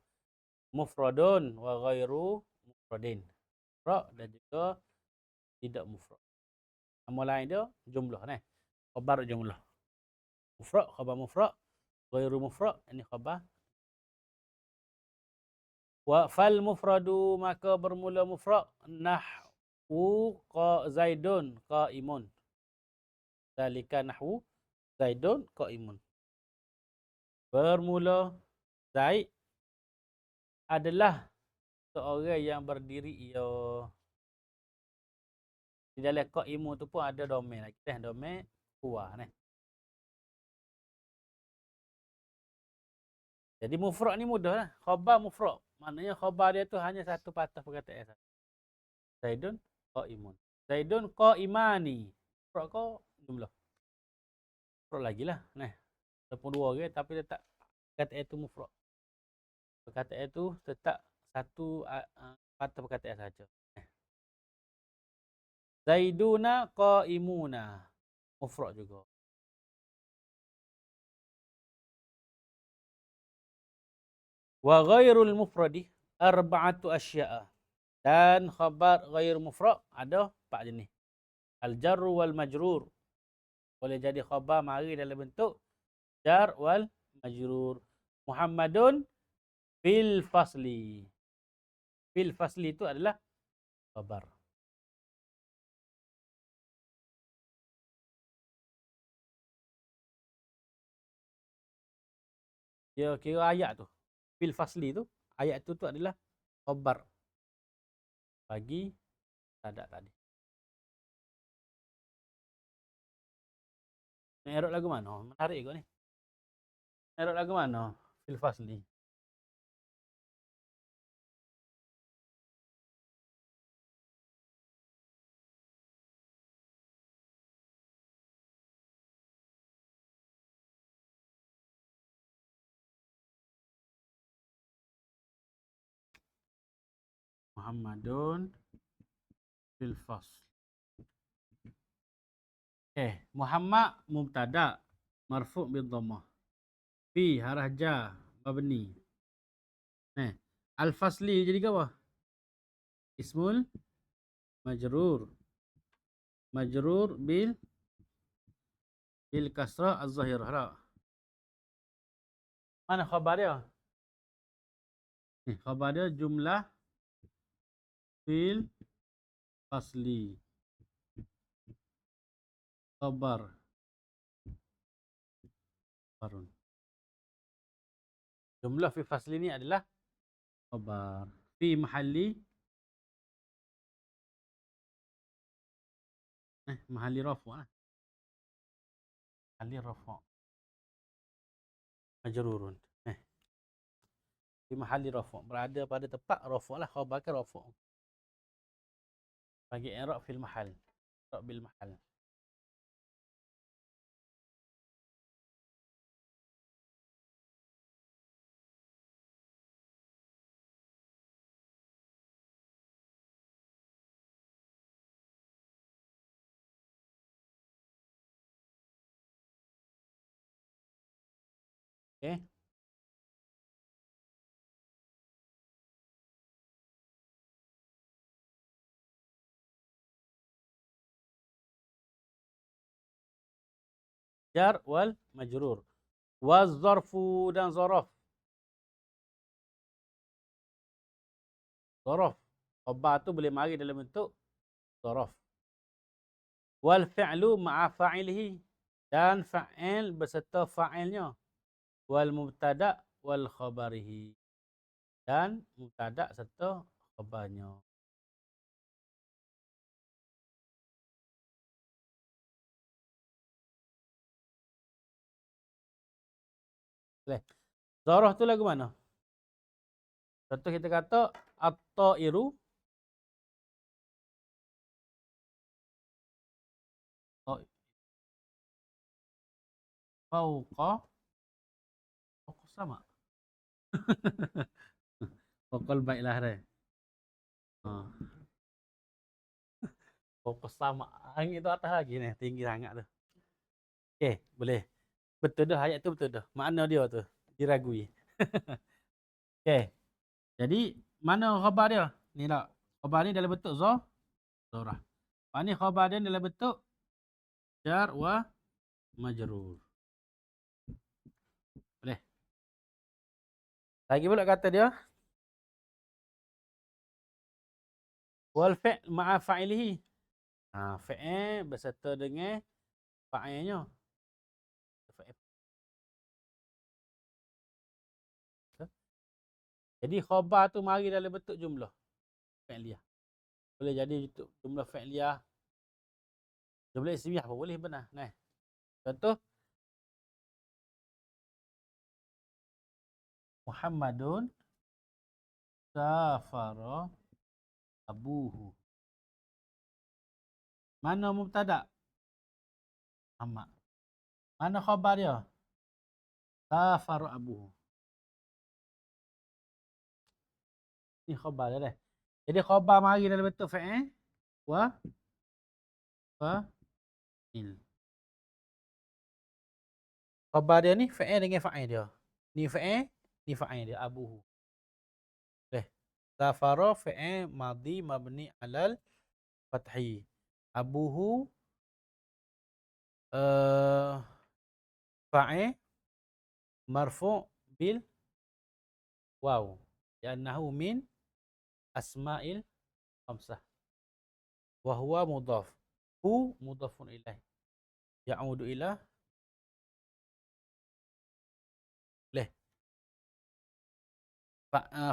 Speaker 1: Mufradun wa ghairu mufradin. Mufrad dan juga tidak mufrad. Nama lain dia jumlah ni. Khabar jumlah. Mufrad, khabar mufrad. Ghairu mufrad, ini khabar. Wa fal mufradu, maka bermula mufrad. Nahwu zaidun qaimun. Zalika nahwu zaidun qaimun. Bermula Zaid adalah seorang yang berdiri ia. Di dalam qaimun tu pun ada domain lagi. Domain huwa ni. Jadi mufrad ni mudahlah. Khabar mufrad. Maknanya khabar dia tu hanya satu patah perkataan. Zaidun qaimun. Zaidun qaimani. Mufrad kau jumlah. Mufrad lagi lah. Nah. Ataupun dua orang tapi tetap perkataan itu mufrad. Perkataan itu tetap satu patah perkataan saja. Zaiduna qaimuna. Mufrad juga. Wa ghairul mufradi arba'atu asya'a. Dan khabar ghair mufrad ada 4 jenis. Al-jarru wal majrur. Boleh jadi khabar mari dalam bentuk jar wal majrur. Muhammadun fil fasli. Fil fasli itu adalah khabar. Dia kira ayat tu. Fil fasli tu, ayat tu adalah khabar. Bagi tadak tadi. I'rab lagu mana? Menarik juga ni. I'rab lagu mana? Fil fasli. Muhammadun fil fasl. Muhammad mubtada marfu' bil dhammah. Fi harah jar mabni. Al-fasli jadi apa? Ismul majrur. Majrur bil kasrah az-zahirah. Mana khabar dia? Khabar dia jumlah fil fasli. Khabar. Farun. Jumlah fi fasli ni adalah khabar. Fi mahalli mahalli rafu' lah. Mahalli rafu'. Majrurun. Fi mahalli rafu'. Berada pada tempat rafu' lah. Khabar ke rafu'. Bagi i'rab fil mahal. I'rab bil mahal. Okay. Jar wal majrur. Waz zarfu dan zaraf. Zaraf. Khabar tu boleh mari dalam bentuk zaraf. Wal fi'lu ma'a fa'ilihi. Dan fa'il beserta fa'ilnya. wal mubtada wal khabarihi. Dan mubtada serta khabarnya. Boleh. Zarah tu lagu mana? Contoh kita kata at-ta'iru fauqa sama. Pokol baiklah dia. Ha. Pokok sama. Angin tu atas lagi ni, tinggi sangat tu. Okey, boleh. Betul dah ayat tu betul dah. Makna dia tu diragui. Okey. Jadi mana khabar dia? Ni tak. Khabar ni dalam bentuk zarah. Ni khabar dia dalam bentuk jar wa majrur. Boleh. Lagi pula kata dia wal fi'l ma'a fa'ilihi. Fi'il berserta dengan fa'ilnya. Jadi khabar tu mari dalam bentuk jumlah fi'liyah. Boleh jadi jumlah fi'liyah, jumlah ismiyah pun boleh benar. Nah. Contoh Muhammadun safara abuhu. Mana mubtada? Muhammad. Mana khabar dia? Safara abuhu. Ni khabar dia dah. Jadi khabar mari dalam bentuk fa'il wa fa'il. Khabar dia ni fa'il dengan fa'il dia. Ni fa'il, ni fa'il dia abuhu. Boleh. Safara fi'il madhi mabni alal fathi. Abuhu fa'il marfu' bil waw. Li'annahu min asma'il khamsah. Wa huwa mudhaf. Hu mudhafun ilaih. Ya'udu ila. Boleh.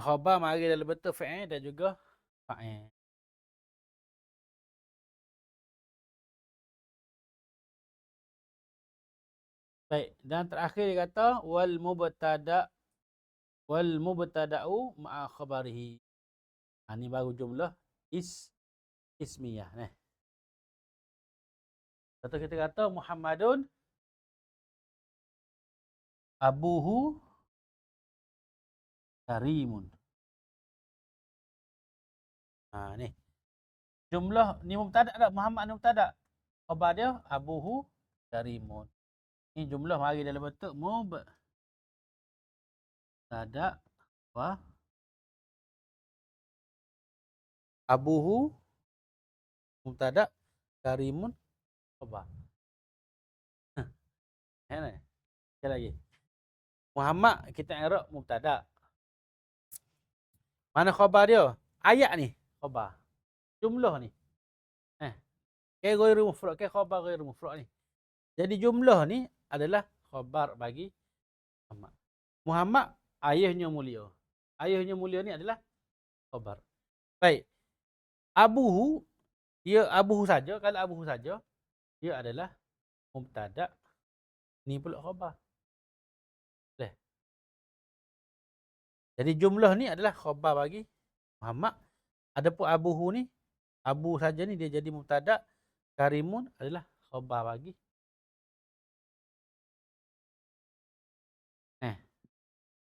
Speaker 1: Khabar mari dalam bentuk fa'il dan juga fa'il. Baik, dan terakhir dia kata wal mubtada'u ma'a khabarihi. Ni baru jumlah ismiyah ni. Contoh kita kata Muhammadun abuhu karimun. Ni. Jumlah ni mubtada tak? Muhammad ni mubtada. Khabar dia abuhu karimun. Ni jumlah mari dalam bentuk mubtada wa abuhu mubtada karimun khabar. Ni. Sekali lagi. Muhammad kita i'rab mubtada. Mana khabar dia? Ayat ni khabar. Jumlah ni. Ke ghairu mufrad, ke khabar ghairu mufrad ni. Jadi jumlah ni adalah khabar bagi Muhammad. Muhammad ayahnya mulia. Ayahnya mulia ni adalah khabar. Baik. Abuhu, dia abuhu saja. Kalau abuhu saja, dia adalah mubtada. Ni pula khabar. Boleh. Jadi jumlah ni adalah khabar bagi Muhammad. Adapun abuhu ni, abu saja ni dia jadi mubtada. Karimun adalah khabar bagi.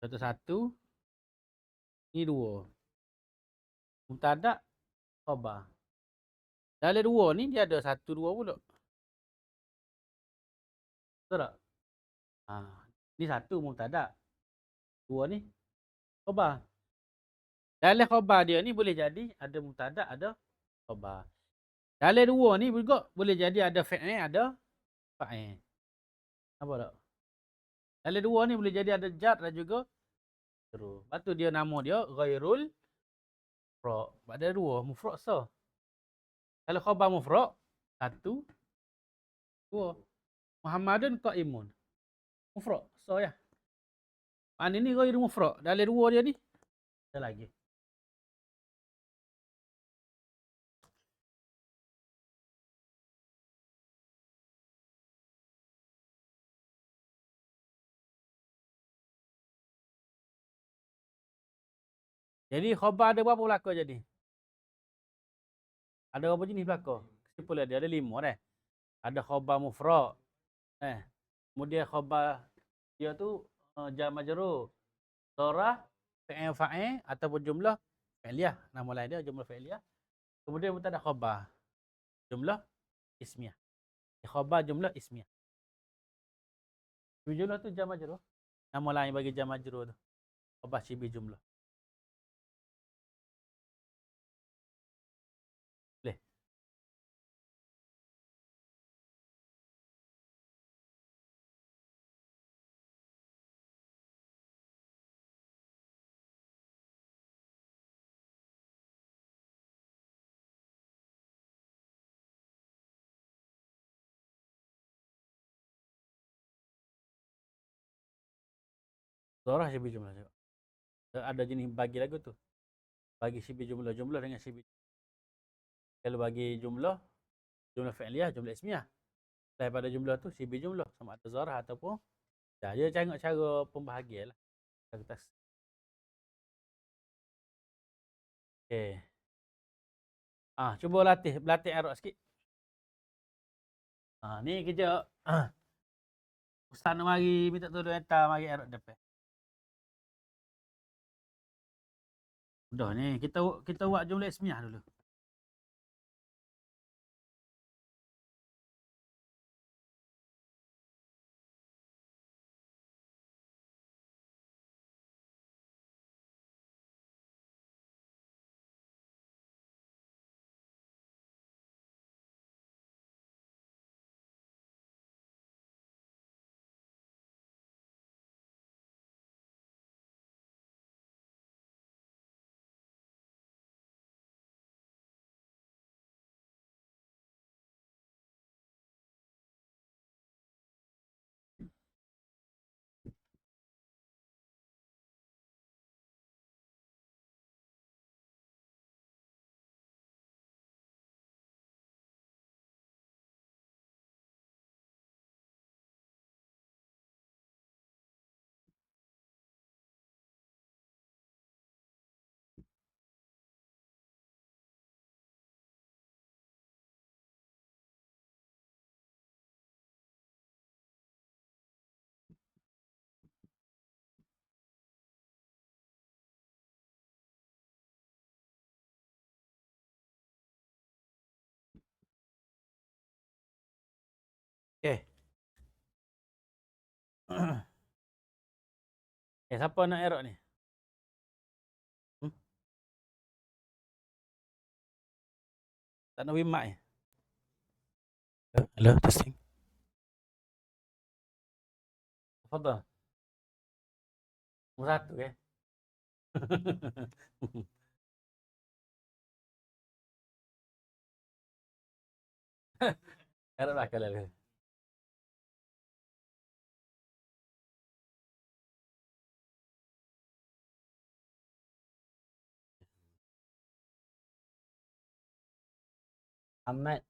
Speaker 1: Satu. Ni dua. Mubtada, khabar. Dalam dua ni dia ada satu dua pula. Betul tak? Ni satu mubtada. Dua ni khabar. Dalam khabar dia ni boleh jadi ada mubtada, ada khabar. Dalam dua ni juga boleh jadi ada fi'il, ada fa'il. Apa tak? Dalam dua ni boleh jadi ada jar dan juga majrur. Lepas tu dia nama dia ghairul mufrad. Ada dua mufrad sah. Kalau khabar mufrad, satu, dua. Muhammadun qaimun. Mufrad sah ya. Mana ni ghairu mufrad? Dah ada dua dia ni. Ada lagi. Jadi khabar ada berapa belaka jadi? Ada berapa jenis belaka? Kesimpulan dia ada 5 dah. Ada khabar mufrad. Kemudian khabar dia tu jar majrur, dharah, fi'il fa'il ataupun jumlah fi'liyah. Nama lain dia jumlah fi'liyah. Kemudian mubtada khabar. Jumlah ismiyah. Khabar jumlah ismiyah. Syibi jumlah tu jar majrur. Nama lain bagi jar majrur tu. Khabar syibi jumlah. Boleh? Dharah syibi jumlah juga. Ada jenis bagi lagu tu. Bagi syibi jumlah dengan syibi. Kalau bagi jumlah fi'liyah, jumlah ismiyah. Daripada jumlah tu syibi jumlah sama ada zarah ataupun dia tengok cara pembahagian lah. Kertas. Okey. Cuba latih i'rab sikit. Ni kerja ustaz nak mari minta tolong hantar mari i'rab depan. Dah ni kita buat jumlah ismiyah dulu. Okey. Siapa nak i'rab ni? Tak nak wimak ni. Hello, testing. Tafadhal. Nombor 1 ke? i'rab lah kalau.
Speaker 2: محمد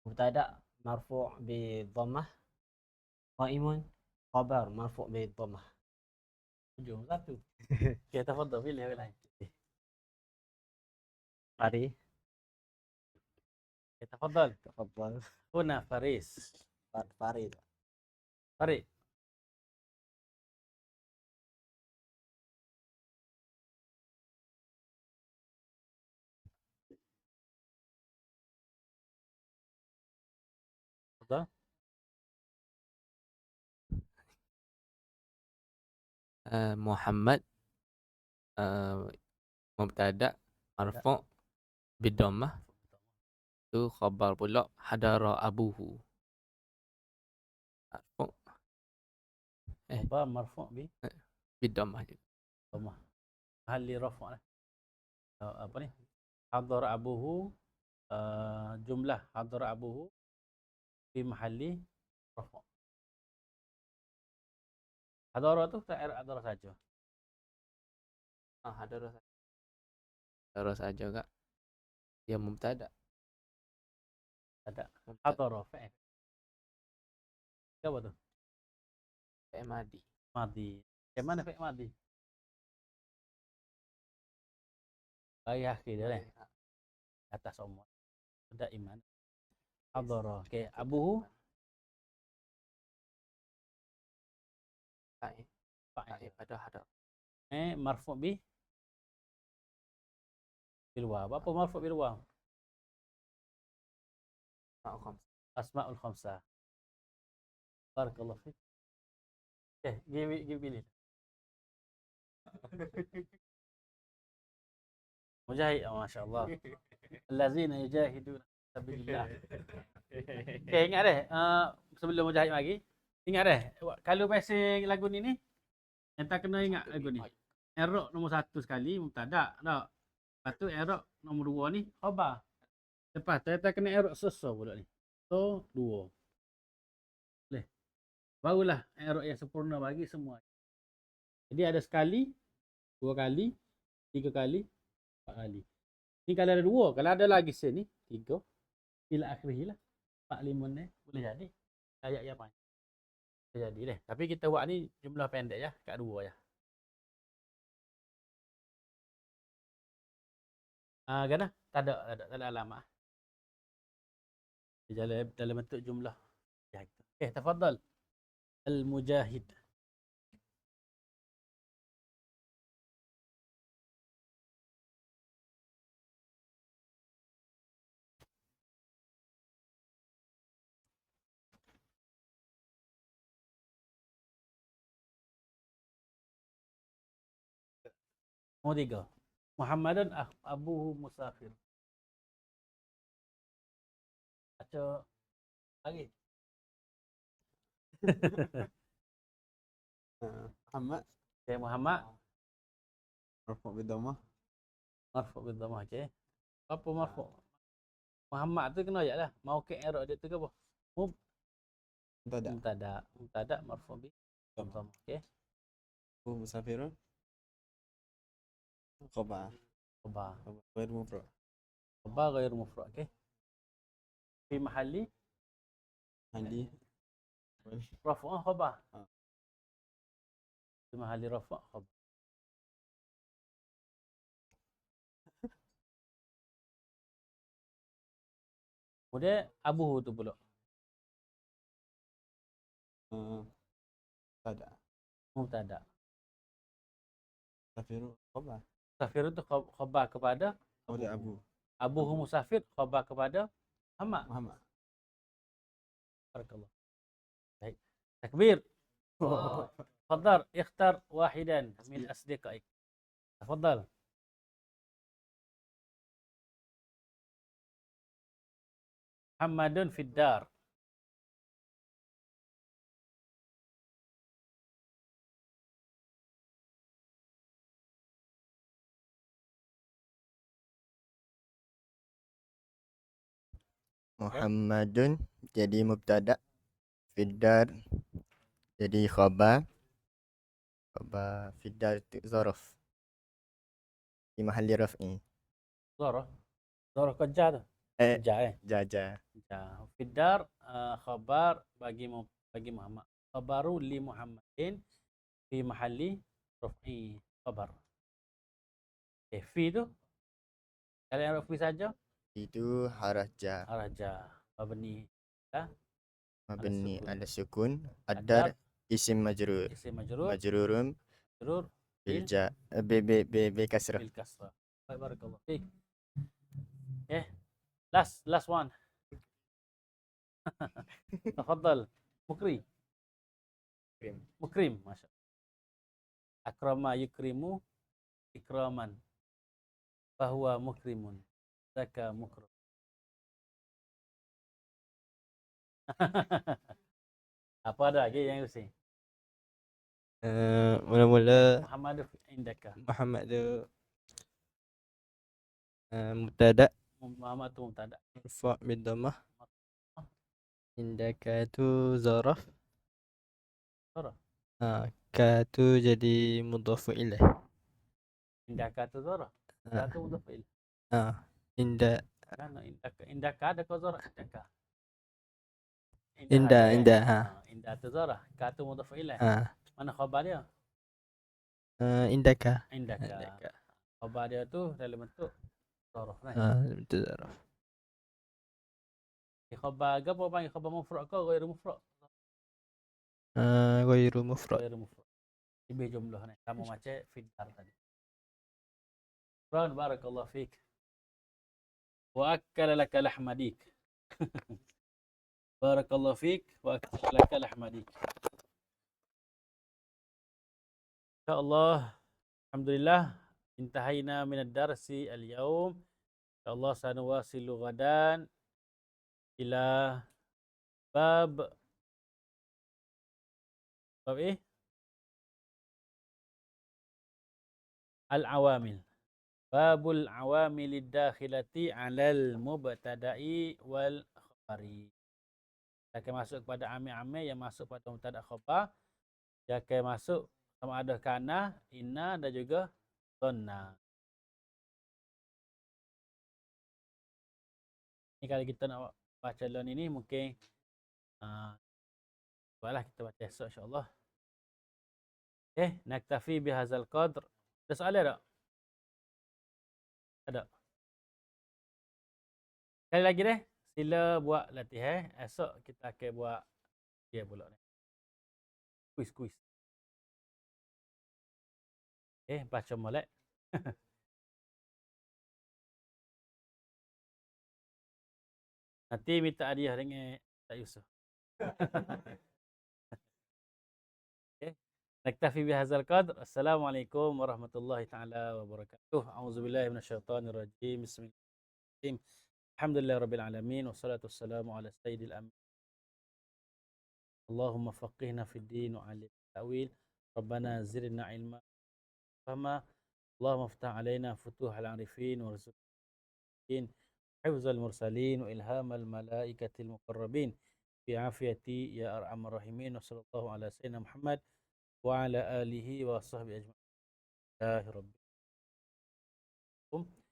Speaker 2: مبتدأ مرفوع بالضمة، قائم خبر مرفوع بالضمة.
Speaker 1: Hujung 1. Okey, tafadhal pilih yang lain.
Speaker 2: Fari.
Speaker 1: Okey, tafadhal.
Speaker 2: تفضل.
Speaker 1: Huna Faris.
Speaker 2: Farid.
Speaker 1: Farid. Tafadhal.
Speaker 2: محمد مبتدأ مرفوع بالضمة، tu khabar pula hadara abuhu. Marfu'
Speaker 1: Khabar marfu'
Speaker 2: بالضمة juga.
Speaker 1: Dhammah. Hali rafa' lah. Apa ni? Hadara abuhu, jumlah hadara abuhu fi mahalli rafa'. Hadara tu tak i'rab hadara saja.
Speaker 2: Hadara saja kak. Dia mubtada.
Speaker 1: Ada.
Speaker 2: Mubtada.
Speaker 1: Hadara fa'il. Apa tu?
Speaker 2: Fi'il madi.
Speaker 1: Madi. Yang mana fi'il madi? Ayah kita lah. Atas umur. Ada iman. Hadara. Okey. Abuhu.
Speaker 2: Fa'il
Speaker 1: Fa'il.
Speaker 2: pada hadara.
Speaker 1: Marfu' bi bil waw. Apa marfu' bil waw? Asma'ul khamsah. Barakallahu fik. Give me. Mujahid, masya-Allah. Allazina yujahiduna sabilillah. Okey, ingat deh, sebelum Mujahid lagi, ingat deh, kalau pasal lagu ni yang tak kena ingat lagu ni. I'rab nombor 1 sekali mubtada, tak? Lepas tu i'rab nombor 2 ni khabar. Lepas tu kita kena i'rab so pula ni. So 2. Boleh. Barulah i'rab yang sempurna bagi semua. Jadi ada sekali, 2 kali, 3 kali, 4 kali. Ni kalau ada 2, kalau ada lagi sini 3 ila akhirih lah. 4 5 ni boleh jadi. Ayat yang panjang. Boleh jadi deh. Tapi kita buat ni jumlah pendek ya, kat 2 ya. Kan? Tak ada alamat. Dalam bentuk jumlah. Tafadhal. Al-Mujahid. Nomor 3. Muhammadun abuhu musafir. Baca lagi.
Speaker 3: Muhammad.
Speaker 1: Okay, Muhammad.
Speaker 3: Marfu' bidhammah.
Speaker 1: Marfu' bidhammah. Okay. Apa marfu'? Muhammad tu kena ayat lah. Mau ke i'rab dia tu ke apa? Mubtada marfu' bidhammah. Okay.
Speaker 3: Musafirun. Khabar. Ghair mufrad.
Speaker 1: Khabar ghair mufrad. Okay. Fi mahalli raf'ah khabar. Fi mahalli raf'ah khabar. Kemudian abuhu tu pula. Mubtada.
Speaker 3: Musafiru khabar.
Speaker 1: Musafir itu khabar kepada
Speaker 3: Abu.
Speaker 1: Abuhu musafir khabar kepada Muhammad. Barakallah. Baik. Takbir. Tafadhal ikhtar wahidan min asdiqaik. Tafadhal. Muhammadun fid dar.
Speaker 4: Muhammadun jadi mubtada, fiddar jadi khabar fiddar itu zaraf di mahalli raf'i.
Speaker 1: Zarah kerja tu. Jaja. Fiddar khabar bagi Muhammad. Khabaru li Muhammadin fi mahalli raf'i khabar. Fi tu kalau yang raf'i saja
Speaker 4: Itu haraja
Speaker 1: mabni
Speaker 4: mabni ala sukun, ad-dar isim majrur majrurun bil ja bi kasrah.
Speaker 1: bil kasrah. Barakallah. Last one. Tafadhal. Mukrim. Masya. Akrama yukrimu ikraman. Fahuwa mukrimun. Zaka mukrim. Apa ada lagi yang mesti?
Speaker 5: Mula-mula
Speaker 1: Muhammad indaka.
Speaker 5: Muhammad tu mubtada,
Speaker 1: Muhammad tu mubtada.
Speaker 5: marfu' bidhammah. Indaka tu zaraf. Ka tu jadi mudhafu ilaih.
Speaker 1: Indaka tu zarah. Ka tu mudhaf ilaih.
Speaker 5: Inda
Speaker 1: Kan indaka ada kau zarah indaka.
Speaker 5: Inda,
Speaker 1: ada,
Speaker 5: inda,
Speaker 1: inda tu zarah. Ka tu mudhaf ilaih.
Speaker 5: ha.
Speaker 1: Mana khabar dia?
Speaker 5: Indaka.
Speaker 1: Indaka. Khabar dia tu dalam bentuk zarah kan.
Speaker 5: Betul zaraf.
Speaker 1: Khabar apa panggil khabar mufrad ke ghairu mufrad?
Speaker 5: Ghairu mufrad.
Speaker 1: Ghairu mufrad. Lebih jumlah ni. Sama macam fidar tadi. Quran barakallahu fik. Wa akkala laka lahmadik. Barakallahu fik wa akkala laka lahmadik. InsyaAllah. Alhamdulillah. Intahayna min ad-darsi al-yawm. InsyaAllah sanuwasilu ghadan ila bab al-awamil. Babul awamil dakhilati 'alal mubtada'i wal khabari. Dia akan masuk kepada amil-amil yang masuk pada mubtada' khabar. Dia akan masuk sama ada kana, inna dan juga dhanna. Ni kalau kita nak baca learn ini mungkin buatlah kita baca esok insya-Allah. Okay, naktafi bihadzal qadr. Ada soalan tak? Ada. Sekali lagi deh, sila buat latihan. Esok kita akan buat dia pula ni. Quiz. Baca molek. Nanti minta hadiah dengan Tak Yusof. Naktafi bihadzal qadr. Assalamualaikum warahmatullahi taala wabarakatuh. A'udzubillahi minasyaitonir rajim. Bismillahirrahmanirrahim. Alhamdulillahirabbil alamin wassalatu wassalamu ala sayyidil anbiya. Allahumma faqihna fid din wa 'allimna ta'wil. Rabbana zidna ilma fahma. Allahumma iftah 'alaina futuhal 'arifin warzuqna hifzal mursalin wa ilhamal malaikatil muqarrabin. Bi afiyati ya arhamar rahimin. Wa sallallahu ala sayyidina Muhammad wa ala alihi wa sahbihi ajma'in. Alhamdulillahirabbil alamin.